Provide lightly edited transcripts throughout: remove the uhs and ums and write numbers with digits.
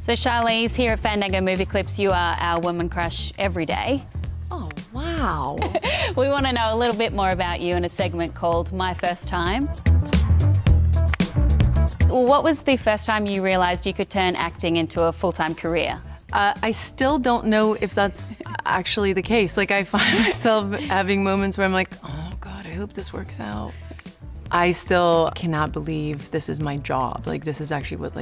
So Charlize, here at Fandango Movie Clips, you are our woman crush every day. Oh, wow. We want to know a little bit more about you in a segment called My First Time. What was the first time you realised you could turn acting into a full-time career? I still don't know if that's actually the case. Like, I find myself having moments where I'm like, oh God, I hope this works out. I still cannot believe this is my job. Like, this is actually what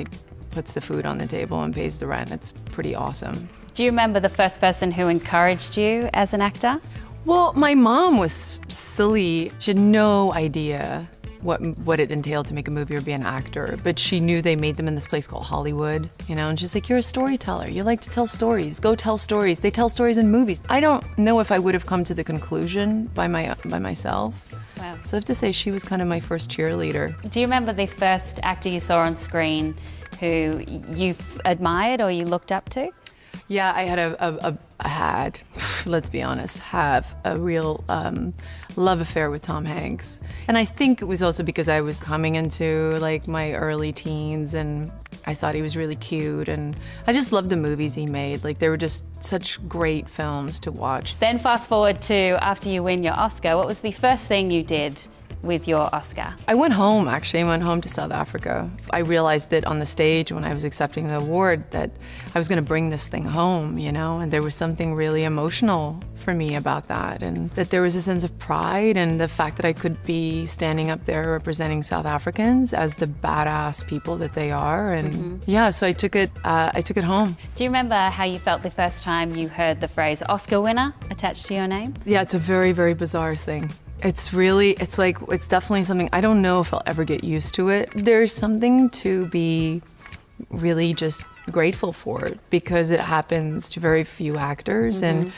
puts the food on the table and pays the rent. It's pretty awesome. Do you remember the first person who encouraged you as an actor? Well, my mom was silly. She had no idea what it entailed to make a movie or be an actor, but she knew they made them in this place called Hollywood, you know, and she's like, you're a storyteller. You like to tell stories. Go tell stories. They tell stories in movies. I don't know if I would have come to the conclusion by myself. Wow. So I have to say she was kind of my first cheerleader. Do you remember the first actor you saw on screen who you've admired or you looked up to? Yeah, I had let's be honest, have a real love affair with Tom Hanks. And I think it was also because I was coming into like my early teens and I thought he was really cute and I just loved the movies he made. Like, they were just such great films to watch. Then fast forward to after you win your Oscar, what was the first thing you did with your Oscar? I went home, actually. I went home to South Africa. I realized that on the stage when I was accepting the award that I was going to bring this thing home, you know, and there was something really emotional for me about that, and that there was a sense of pride and the fact that I could be standing up there representing South Africans as the badass people that they are, and yeah, so I took it home. Do you remember how you felt the first time you heard the phrase Oscar winner attached to your name? Yeah, it's a very, very bizarre thing. It's definitely something, I don't know if I'll ever get used to it. There's something to be really just grateful for because it happens to very few actors. And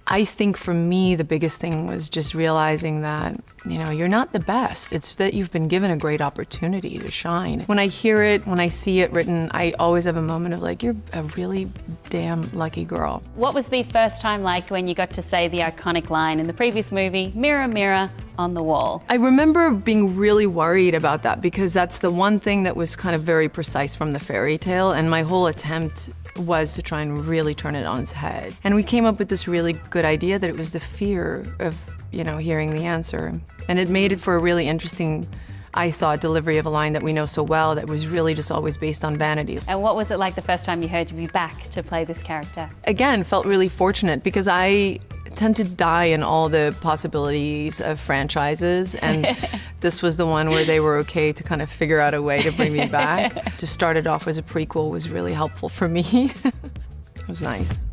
I think for me, the biggest thing was just realizing that, you know, you're not the best. It's that you've been given a great opportunity to shine. When I hear it, when I see it written, I always have a moment of like, you're a really damn lucky girl. What was the first time like when you got to say the iconic line in the previous movie, mirror, mirror on the wall? I remember being really worried about that because that's the one thing that was kind of very precise from the fairy tale, and my whole attempt was to try and really turn it on its head. And we came up with this really good idea that it was the fear of, you know, hearing the answer. And it made it for a really interesting, I thought, delivery of a line that we know so well that was really just always based on vanity. And what was it like the first time you heard you'd be back to play this character? Again, felt really fortunate because I tend to die in all the possibilities of franchises, and this was the one where they were okay to kind of figure out a way to bring me back. To start it off as a prequel was really helpful for me. It was nice.